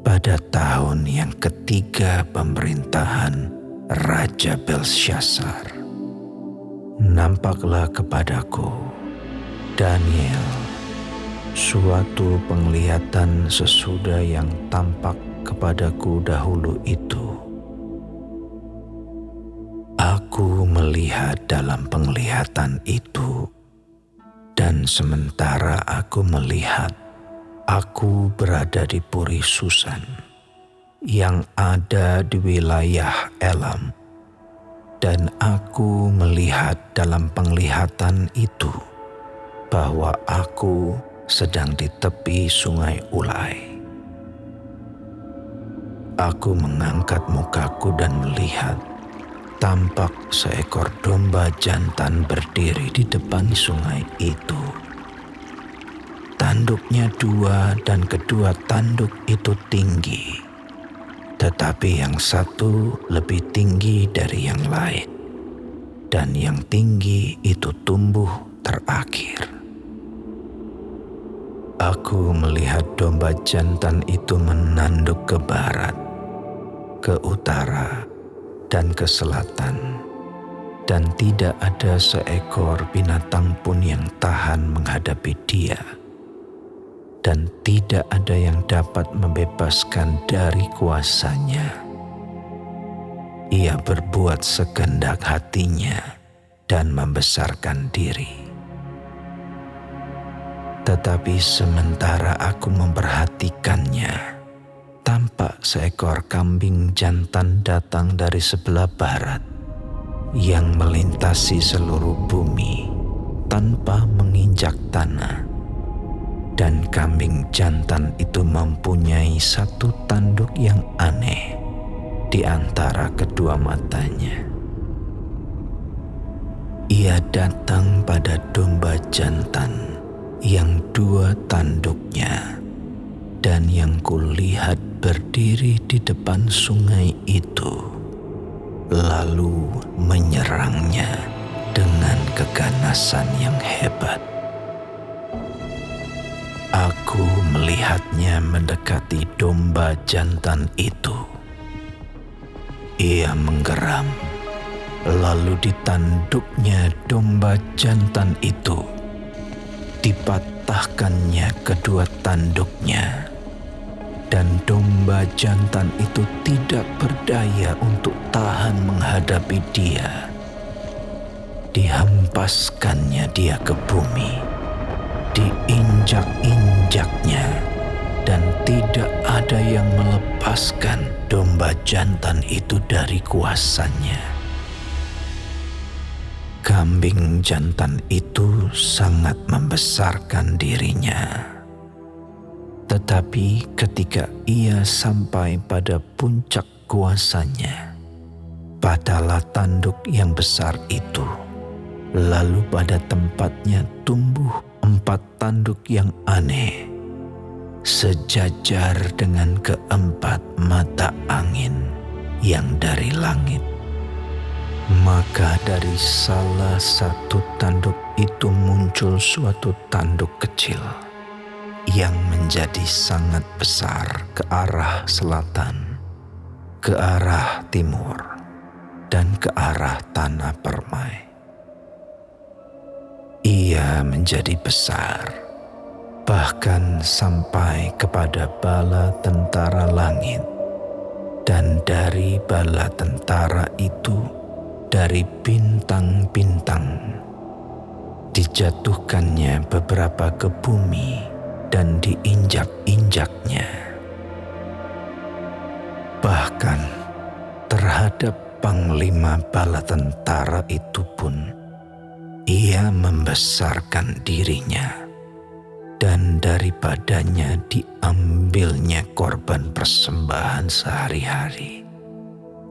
Pada tahun yang ketiga pemerintahan Raja Belsyazar, nampaklah kepadaku, Daniel, suatu penglihatan sesudah yang tampak kepadaku dahulu itu. Aku melihat dalam penglihatan itu, dan sementara aku melihat, aku berada di Puri Susan yang ada di wilayah Elam, dan aku melihat dalam penglihatan itu bahwa aku sedang di tepi sungai Ulai. Aku mengangkat mukaku dan melihat, tampak seekor domba jantan berdiri di depan sungai itu. Tanduknya dua dan kedua tanduk itu tinggi, tetapi yang satu lebih tinggi dari yang lain, dan yang tinggi itu tumbuh terakhir. Aku melihat domba jantan itu menanduk ke barat, ke utara, dan ke selatan, dan tidak ada seekor binatang pun yang tahan menghadapi dia, dan tidak ada yang dapat membebaskan dari kuasanya. Ia berbuat sekehendak hatinya dan membesarkan diri. Tetapi sementara aku memperhatikannya, tampak seekor kambing jantan datang dari sebelah barat yang melintasi seluruh bumi tanpa menginjak tanah. Dan kambing jantan itu mempunyai satu tanduk yang aneh di antara kedua matanya. Ia datang pada domba jantan yang dua tanduknya, dan yang kulihat berdiri di depan sungai itu, lalu menyerangnya dengan keganasan yang hebat. Aku melihatnya mendekati domba jantan itu. Ia menggeram, lalu ditanduknya domba jantan itu. Dipatahkannya kedua tanduknya, dan domba jantan itu tidak berdaya untuk tahan menghadapi dia. Dihempaskannya dia ke bumi, diinjak-injaknya, dan tidak ada yang melepaskan domba jantan itu dari kuasanya. Kambing jantan itu sangat membesarkan dirinya. Tetapi ketika ia sampai pada puncak kuasanya, padalah tanduk yang besar itu, lalu pada tempatnya tumbuh 4 tanduk yang aneh, sejajar dengan keempat mata angin yang dari langit. Maka dari salah satu tanduk itu muncul suatu tanduk kecil yang menjadi sangat besar ke arah selatan, ke arah timur, dan ke arah tanah permai. Ia menjadi besar, bahkan sampai kepada bala tentara langit, dan dari bala tentara itu, dari bintang-bintang, dijatuhkannya beberapa ke bumi dan diinjak-injaknya. Bahkan terhadap panglima bala tentara itu pun, ia membesarkan dirinya, dan daripadanya diambilnya korban persembahan sehari-hari,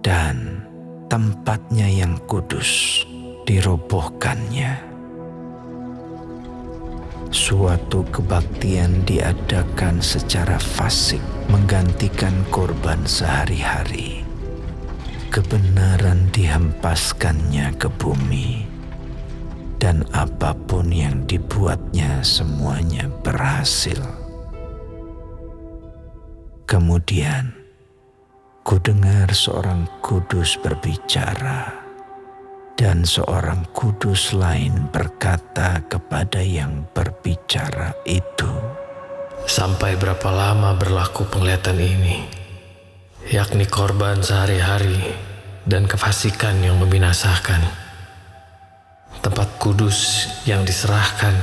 dan tempatnya yang kudus dirobohkannya. Suatu kebaktian diadakan secara fasik menggantikan korban sehari-hari. Kebenaran dihempaskannya ke bumi, dan apapun yang dibuatnya semuanya berhasil. Kemudian kudengar seorang kudus berbicara, dan seorang kudus lain berkata kepada yang berbicara itu, "Sampai berapa lama berlaku penglihatan ini, yakni korban sehari-hari dan kefasikan yang membinasakan, tempat kudus yang diserahkan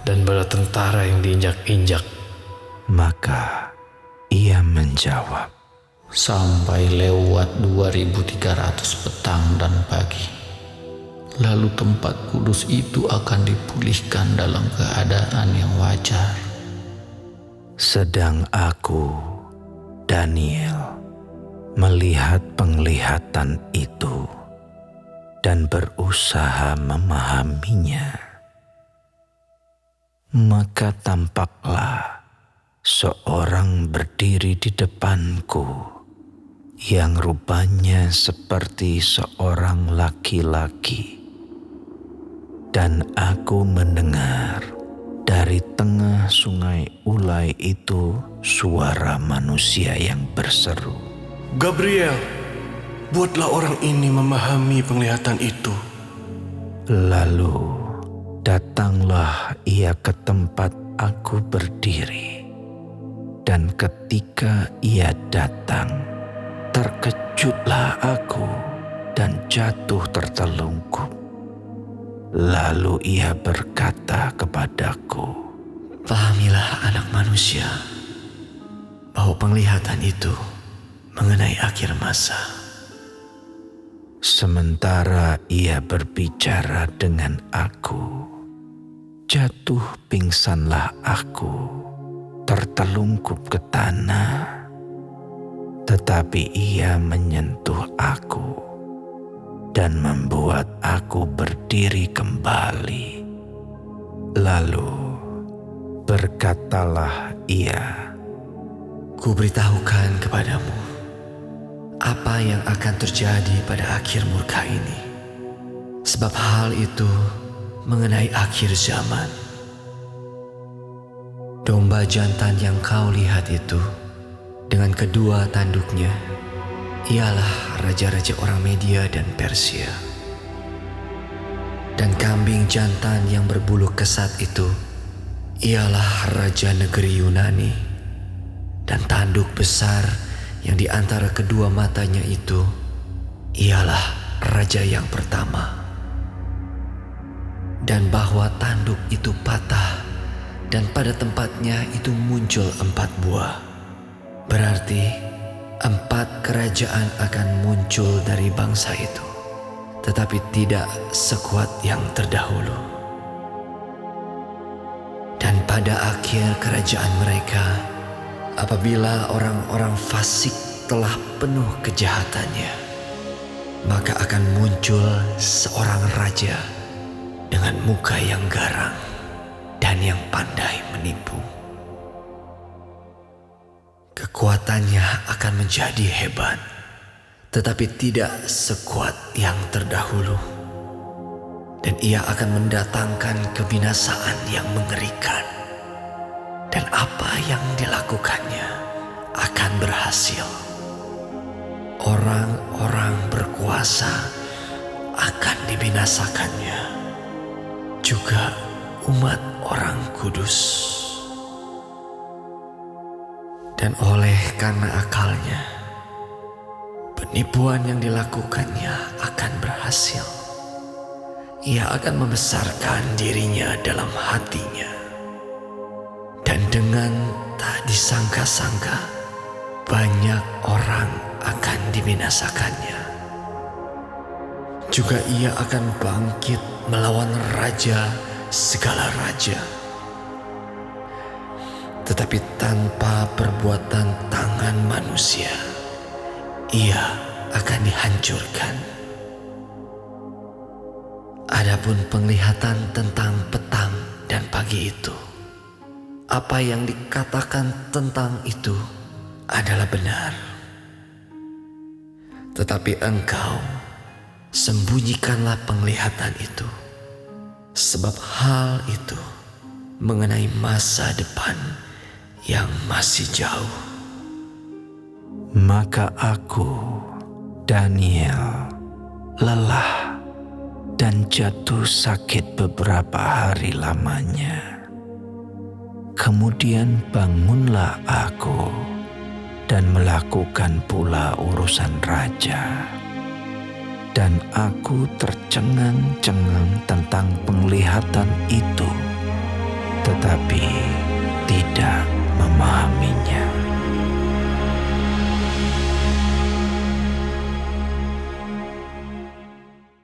dan bala tentara yang diinjak-injak?" Maka ia menjawab, sampai lewat 2300 petang dan pagi. Lalu tempat kudus itu akan dipulihkan dalam keadaan yang wajar. sedang aku, Daniel, melihat penglihatan itu dan berusaha memahaminya. Maka tampaklah seorang berdiri di depanku yang rupanya seperti seorang laki-laki, dan aku mendengar dari tengah sungai Ulai itu suara manusia yang berseru, "Gabriel, buatlah orang ini memahami penglihatan itu." Lalu datanglah ia ke tempat aku berdiri, dan ketika ia datang, terkejutlah aku dan jatuh tertelungkup. Lalu ia berkata kepadaku, "Pahamilah anak manusia, bahwa penglihatan itu mengenai akhir masa." Sementara ia berbicara dengan aku, jatuh pingsanlah aku, tertelungkup ke tanah. Tetapi ia menyentuh aku dan membuat aku berdiri kembali. Lalu berkatalah ia, "Kuberitahukan kepadamu apa yang akan terjadi pada akhir murka ini, sebab hal itu mengenai akhir zaman. Domba jantan yang kau lihat itu dengan kedua tanduknya ialah raja-raja orang Media dan Persia. Dan kambing jantan yang berbulu kesat itu ialah raja negeri Yunani. Dan tanduk besar yang di antara kedua matanya itu ialah raja yang pertama. Dan bahwa tanduk itu patah dan pada tempatnya itu muncul 4 buah. Berarti 4 kerajaan akan muncul dari bangsa itu, tetapi tidak sekuat yang terdahulu. Dan pada akhir kerajaan mereka, apabila orang-orang fasik telah penuh kejahatannya, maka akan muncul seorang raja dengan muka yang garang dan yang pandai menipu. Kekuatannya akan menjadi hebat, tetapi tidak sekuat yang terdahulu. Dan ia akan mendatangkan kebinasaan yang mengerikan. Dan apa yang dilakukannya akan berhasil. Orang-orang berkuasa akan dibinasakannya, juga umat orang kudus. Dan oleh karena akalnya, penipuan yang dilakukannya akan berhasil. Ia akan membesarkan dirinya dalam hatinya. Dan dengan tak disangka-sangka, banyak orang akan dibinasakannya. Juga ia akan bangkit melawan raja segala raja. Tetapi tanpa perbuatan tangan manusia, ia akan dihancurkan. Adapun penglihatan tentang petang dan pagi itu, apa yang dikatakan tentang itu adalah benar. Tetapi engkau sembunyikanlah penglihatan itu, sebab hal itu mengenai masa depan yang masih jauh. Maka aku, Daniel, lelah dan jatuh sakit beberapa hari lamanya. Kemudian bangunlah aku dan melakukan pula urusan raja. Dan aku tercengang-cengang tentang penglihatan itu. Tetapi